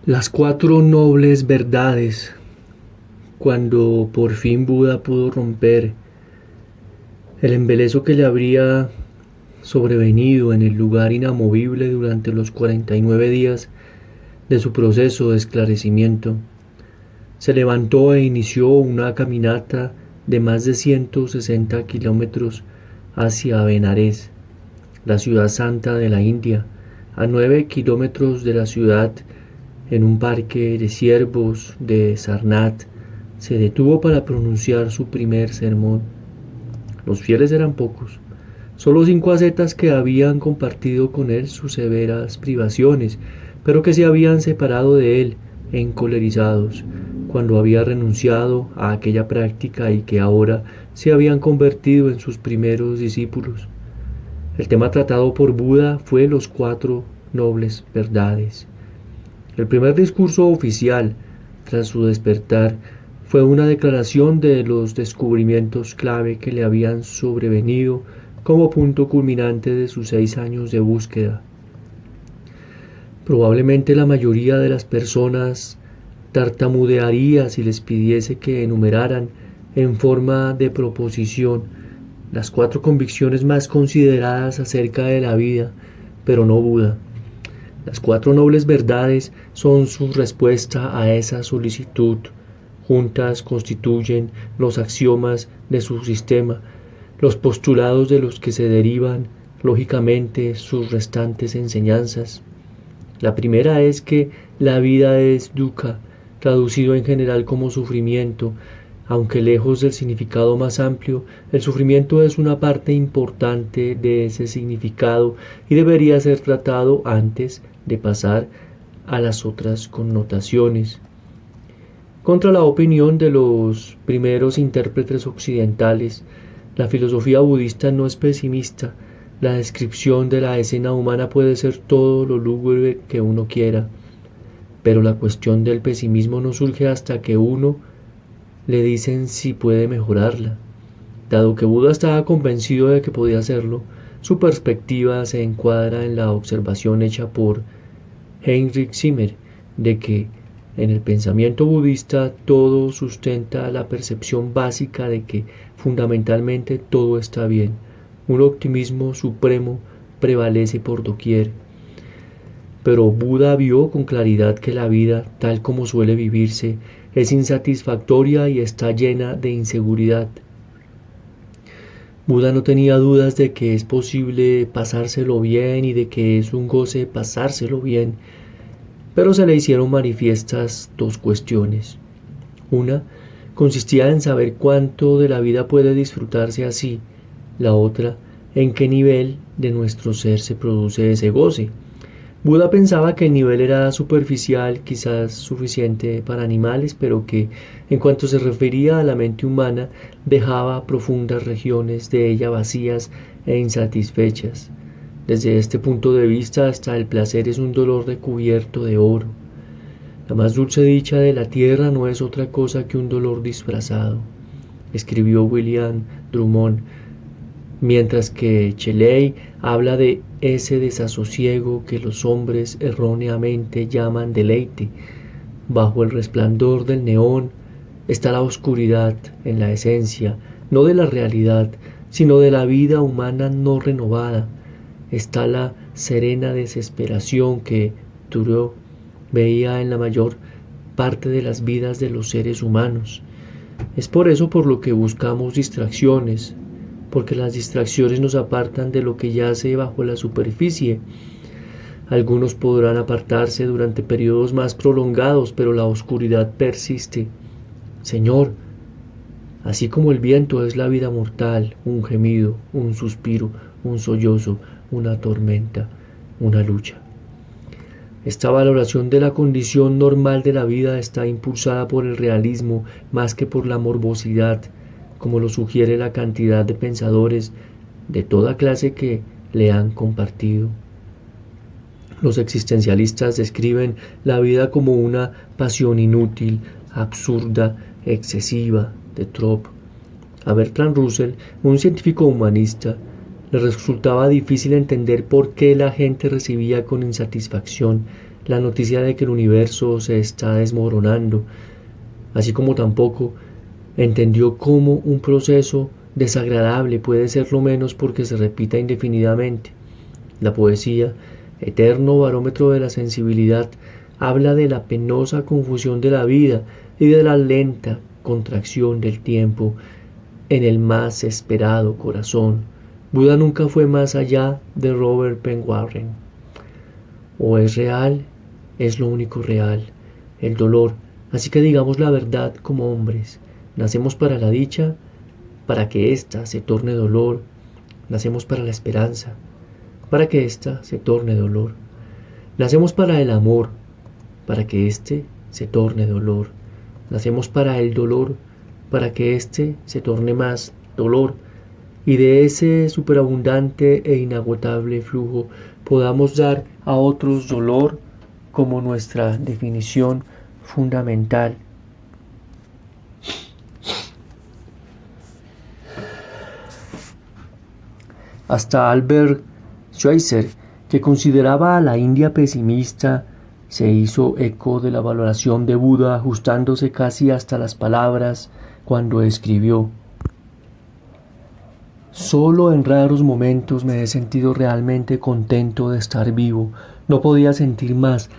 Las cuatro nobles verdades. Cuando por fin Buda pudo romper el embeleso que le habría sobrevenido en el lugar inamovible durante los 49 días de su proceso de esclarecimiento, se levantó e inició una caminata de más de 160 kilómetros hacia Benares, la ciudad santa de la India, a 9 kilómetros de la ciudad. En un parque de ciervos de Sarnath se detuvo para pronunciar su primer sermón. Los fieles eran pocos, solo 5 ascetas que habían compartido con él sus severas privaciones, pero que se habían separado de él encolerizados cuando había renunciado a aquella práctica y que ahora se habían convertido en sus primeros discípulos. El tema tratado por Buda fue los cuatro nobles verdades. El primer discurso oficial, tras su despertar, fue una declaración de los descubrimientos clave que le habían sobrevenido como punto culminante de sus 6 años de búsqueda. Probablemente la mayoría de las personas tartamudearía si les pidiese que enumeraran en forma de proposición las 4 convicciones más consideradas acerca de la vida, pero no Buda. Las 4 nobles verdades son su respuesta a esa solicitud. Juntas constituyen los axiomas de su sistema, los postulados de los que se derivan, lógicamente, sus restantes enseñanzas. La primera es que la vida es dukkha, traducido en general como sufrimiento, aunque lejos del significado más amplio, el sufrimiento es una parte importante de ese significado y debería ser tratado antes de pasar a las otras connotaciones. Contra la opinión de los primeros intérpretes occidentales, la filosofía budista no es pesimista. La descripción de la escena humana puede ser todo lo lúgubre que uno quiera, pero la cuestión del pesimismo no surge hasta que uno le dicen si puede mejorarla. Dado que Buda estaba convencido de que podía hacerlo, su perspectiva se encuadra en la observación hecha por Heinrich Zimmer de que en el pensamiento budista todo sustenta la percepción básica de que fundamentalmente todo está bien. Un optimismo supremo prevalece por doquier. Pero Buda vio con claridad que la vida, tal como suele vivirse, es insatisfactoria y está llena de inseguridad. Buda no tenía dudas de que es posible pasárselo bien y de que es un goce pasárselo bien, pero se le hicieron manifiestas 2 cuestiones. Una consistía en saber cuánto de la vida puede disfrutarse así, la otra en qué nivel de nuestro ser se produce ese goce. Buda pensaba que el nivel era superficial, quizás suficiente para animales, pero que, en cuanto se refería a la mente humana, dejaba profundas regiones de ella vacías e insatisfechas. Desde este punto de vista, hasta el placer es un dolor recubierto de oro. La más dulce dicha de la tierra no es otra cosa que un dolor disfrazado, escribió William Drummond, mientras que Shelley habla de ese desasosiego que los hombres erróneamente llaman deleite. Bajo el resplandor del neón está la oscuridad en la esencia, no de la realidad, sino de la vida humana no renovada. Está la serena desesperación que Thoreau veía en la mayor parte de las vidas de los seres humanos. Es por eso por lo que buscamos distracciones, porque las distracciones nos apartan de lo que yace bajo la superficie. Algunos podrán apartarse durante periodos más prolongados, pero la oscuridad persiste. Señor, así como el viento es la vida mortal, un gemido, un suspiro, un sollozo, una tormenta, una lucha. Esta valoración de la condición normal de la vida está impulsada por el realismo más que por la morbosidad, como lo sugiere la cantidad de pensadores de toda clase que le han compartido. Los existencialistas describen la vida como una pasión inútil, absurda, excesiva, de trop. A Bertrand Russell, un científico humanista, Le resultaba difícil entender por qué la gente recibía con insatisfacción la noticia de que el universo se está desmoronando, así como tampoco entendió cómo un proceso desagradable puede ser lo menos porque se repita indefinidamente. La poesía, eterno barómetro de la sensibilidad, habla de la penosa confusión de la vida y de la lenta contracción del tiempo en el más esperado corazón. Buda nunca fue más allá de Robert Penguarren. O es real, es lo único real, el dolor. Así que digamos la verdad como hombres. Nacemos para la dicha, para que ésta se torne dolor. Nacemos para la esperanza, para que ésta se torne dolor. Nacemos para el amor, para que éste se torne dolor. Nacemos para el dolor, para que éste se torne más dolor. Y de ese superabundante e inagotable flujo podamos dar a otros dolor como nuestra definición fundamental. Hasta Albert Schweitzer, que consideraba a la India pesimista, se hizo eco de la valoración de Buda, ajustándose casi hasta las palabras cuando escribió: solo en raros momentos me he sentido realmente contento de estar vivo. No podía sentir más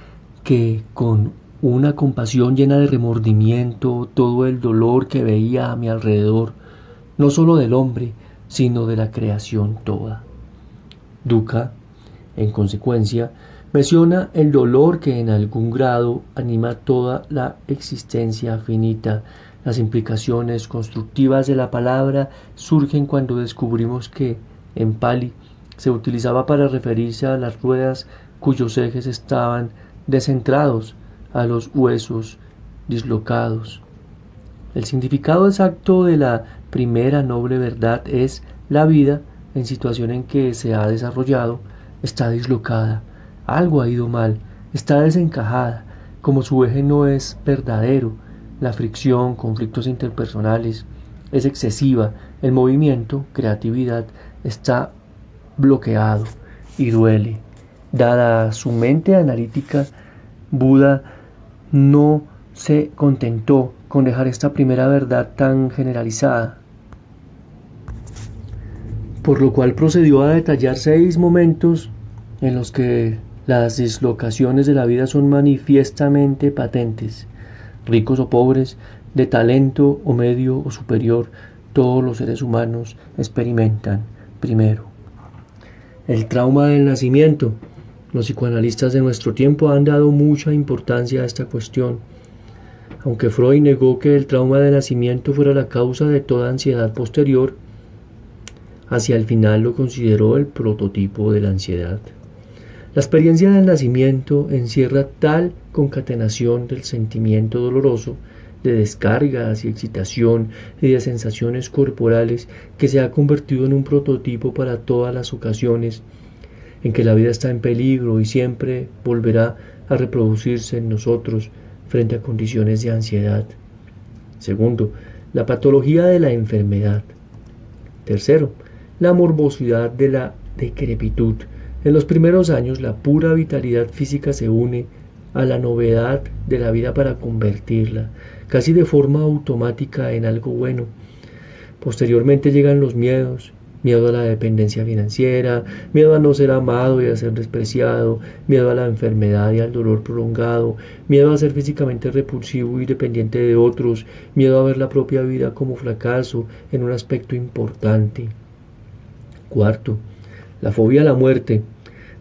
que con una compasión llena de remordimiento todo el dolor que veía a mi alrededor, no solo del hombre, sino de la creación toda. Dukkha, en consecuencia, menciona el dolor que en algún grado anima toda la existencia finita. Las implicaciones constructivas de la palabra surgen cuando descubrimos que, en Pali, se utilizaba para referirse a las ruedas cuyos ejes estaban descentrados, a los huesos dislocados. El significado exacto de la primera noble verdad es: la vida, en situación en que se ha desarrollado, está dislocada, algo ha ido mal, está desencajada, como su eje no es verdadero, la fricción, conflictos interpersonales, es excesiva, el movimiento, creatividad, está bloqueado y duele. Dada su mente analítica, Buda no se contentó con dejar esta primera verdad tan generalizada, por lo cual procedió a detallar 6 momentos en los que las dislocaciones de la vida son manifiestamente patentes. Ricos o pobres, de talento o medio o superior, todos los seres humanos experimentan. Primero, el trauma del nacimiento. Los psicoanalistas de nuestro tiempo han dado mucha importancia a esta cuestión. Aunque Freud negó que el trauma de nacimiento fuera la causa de toda ansiedad posterior, hacia el final lo consideró el prototipo de la ansiedad. La experiencia del nacimiento encierra tal concatenación del sentimiento doloroso, de descargas y excitación y de sensaciones corporales, que se ha convertido en un prototipo para todas las ocasiones en que la vida está en peligro y siempre volverá a reproducirse en nosotros frente a condiciones de ansiedad. Segundo, la patología de la enfermedad. Tercero, la morbosidad de la decrepitud. En los primeros años, la pura vitalidad física se une a la novedad de la vida para convertirla, casi de forma automática, en algo bueno. Posteriormente llegan los miedos: miedo a la dependencia financiera, miedo a no ser amado y a ser despreciado, miedo a la enfermedad y al dolor prolongado, miedo a ser físicamente repulsivo y dependiente de otros, miedo a ver la propia vida como fracaso en un aspecto importante. Cuarto, la fobia a la muerte.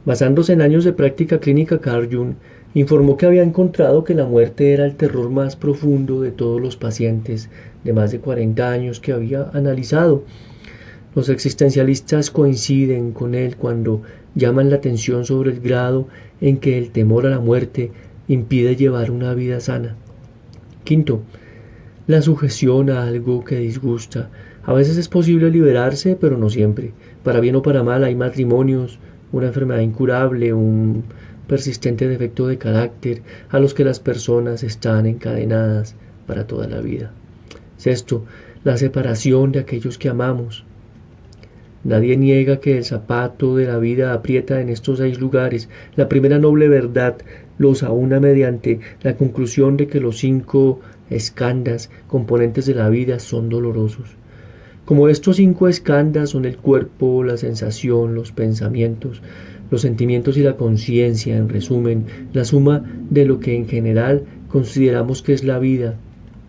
Basándose en años de práctica clínica, Carl Jung informó que había encontrado que la muerte era el terror más profundo de todos los pacientes de más de 40 años que había analizado. Los existencialistas coinciden con él cuando llaman la atención sobre el grado en que el temor a la muerte impide llevar una vida sana. Quinto, la sujeción a algo que disgusta. A veces es posible liberarse, pero no siempre. Para bien o para mal, hay matrimonios, una enfermedad incurable, un persistente defecto de carácter a los que las personas están encadenadas para toda la vida. Sexto, la separación de aquellos que amamos. Nadie niega que el zapato de la vida aprieta en estos 6 lugares. La primera noble verdad los aúna mediante la conclusión de que los 5 escandas componentes de la vida son dolorosos. Como estos 5 escandas son el cuerpo, la sensación, los pensamientos, los sentimientos y la conciencia, en resumen, la suma de lo que en general consideramos que es la vida,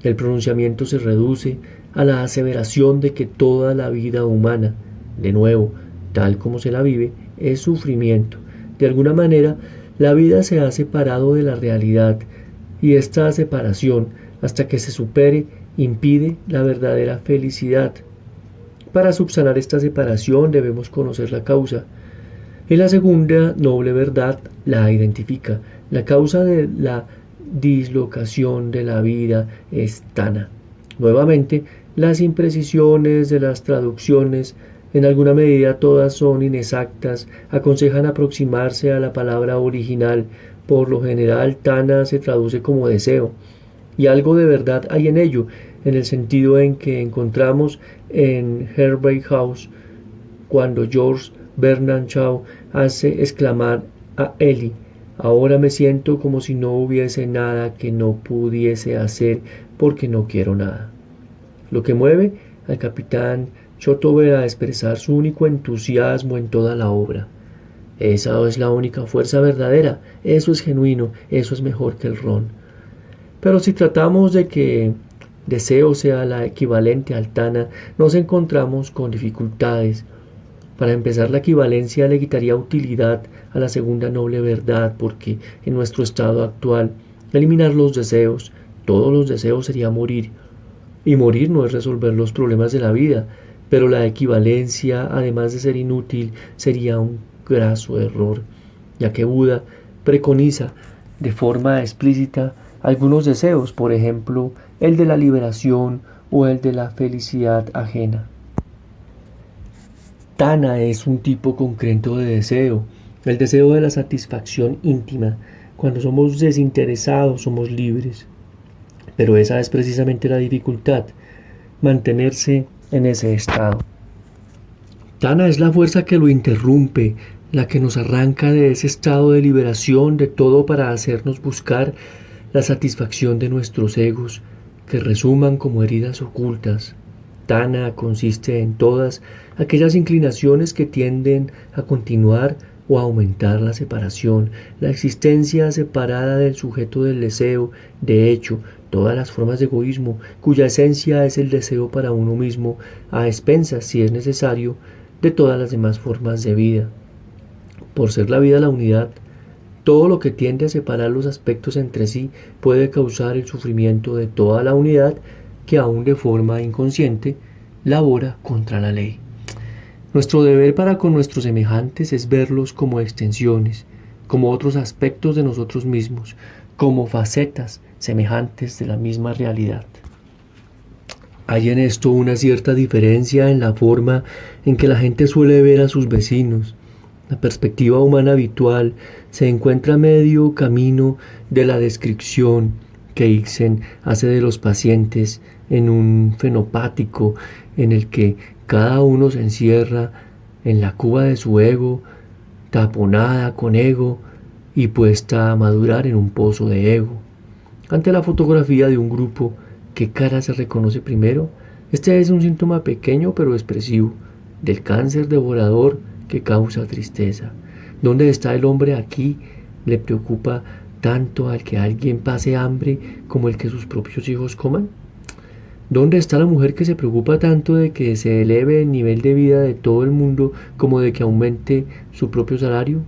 el pronunciamiento se reduce a la aseveración de que toda la vida humana, de nuevo, tal como se la vive, es sufrimiento. De alguna manera, la vida se ha separado de la realidad y esta separación, hasta que se supere, impide la verdadera felicidad. Para subsanar esta separación debemos conocer la causa. Y la segunda noble verdad la identifica. La causa de la dislocación de la vida es Tana. Nuevamente, las imprecisiones de las traducciones, en alguna medida todas son inexactas, aconsejan aproximarse a la palabra original. Por lo general, Tana se traduce como deseo, y algo de verdad hay en ello, en el sentido en que encontramos en Herbert House cuando George Bernard Shaw hace exclamar a Ellie: ahora me siento como si no hubiese nada que no pudiese hacer porque no quiero nada. Lo que mueve al capitán Shotover a expresar su único entusiasmo en toda la obra. Esa es la única fuerza verdadera, eso es genuino, eso es mejor que el ron. Pero si tratamos de que deseo sea la equivalente al Tana, nos encontramos con dificultades. Para empezar, la equivalencia le quitaría utilidad a la segunda noble verdad, porque en nuestro estado actual, eliminar los deseos, todos los deseos, sería morir. Y morir no es resolver los problemas de la vida, pero la equivalencia, además de ser inútil, sería un graso error, ya que Buda preconiza de forma explícita algunos deseos, por ejemplo, el de la liberación o el de la felicidad ajena. Tana es un tipo concreto de deseo, el deseo de la satisfacción íntima. Cuando somos desinteresados somos libres, pero esa es precisamente la dificultad, mantenerse en ese estado. Tana es la fuerza que lo interrumpe, la que nos arranca de ese estado de liberación de todo para hacernos buscar la satisfacción de nuestros egos, que resuman como heridas ocultas. Tana consiste en todas aquellas inclinaciones que tienden a continuar o a aumentar la separación, la existencia separada del sujeto del deseo, de hecho, todas las formas de egoísmo, cuya esencia es el deseo para uno mismo, a expensas, si es necesario, de todas las demás formas de vida. Por ser la vida la unidad, todo lo que tiende a separar los aspectos entre sí puede causar el sufrimiento de toda la unidad que aún de forma inconsciente labora contra la ley. Nuestro deber para con nuestros semejantes es verlos como extensiones, como otros aspectos de nosotros mismos, como facetas semejantes de la misma realidad. Hay en esto una cierta diferencia en la forma en que la gente suele ver a sus vecinos. La perspectiva humana habitual se encuentra a medio camino de la descripción que Ibsen hace de los pacientes en un fenopático en el que cada uno se encierra en la cuba de su ego, taponada con ego y puesta a madurar en un pozo de ego. Ante la fotografía de un grupo, ¿qué cara se reconoce primero? Este es un síntoma pequeño pero expresivo del cáncer devorador que causa tristeza. ¿Dónde está el hombre aquí? ¿Le preocupa tanto al que alguien pase hambre como el que sus propios hijos coman? ¿Dónde está la mujer que se preocupa tanto de que se eleve el nivel de vida de todo el mundo como de que aumente su propio salario?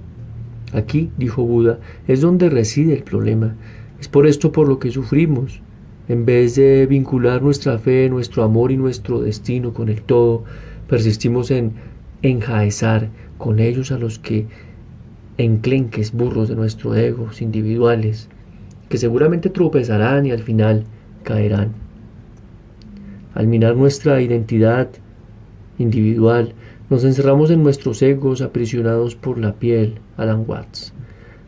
Aquí, dijo Buda, es donde reside el problema. Es por esto por lo que sufrimos. En vez de vincular nuestra fe, nuestro amor y nuestro destino con el todo, persistimos en enjaezar con ellos a los que enclenques burros de nuestro ego individuales, que seguramente tropezarán y al final caerán. Al minar nuestra identidad individual, nos encerramos en nuestros egos aprisionados por la piel, Alan Watts,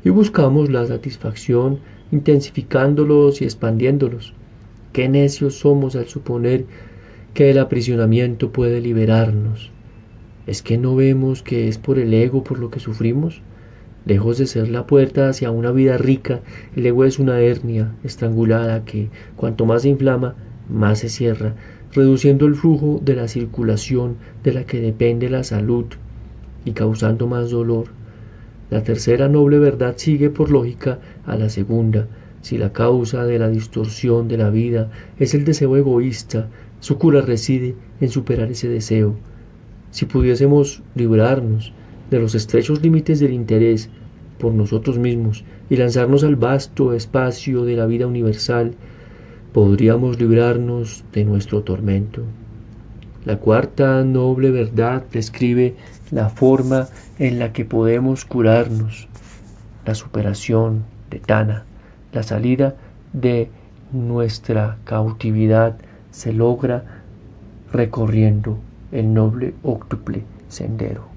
y buscamos la satisfacción intensificándolos y expandiéndolos. Qué necios somos al suponer que el aprisionamiento puede liberarnos. ¿Es que no vemos que es por el ego por lo que sufrimos? Lejos de ser la puerta hacia una vida rica, el ego es una hernia estrangulada que, cuanto más se inflama, más se cierra, reduciendo el flujo de la circulación de la que depende la salud y causando más dolor. La tercera noble verdad sigue por lógica a la segunda. Si la causa de la distorsión de la vida es el deseo egoísta, su cura reside en superar ese deseo. Si pudiésemos librarnos de los estrechos límites del interés por nosotros mismos y lanzarnos al vasto espacio de la vida universal, podríamos librarnos de nuestro tormento. La cuarta noble verdad describe la forma en la que podemos curarnos, la superación de Tana, la salida de nuestra cautividad se logra recorriendo el noble óctuple sendero.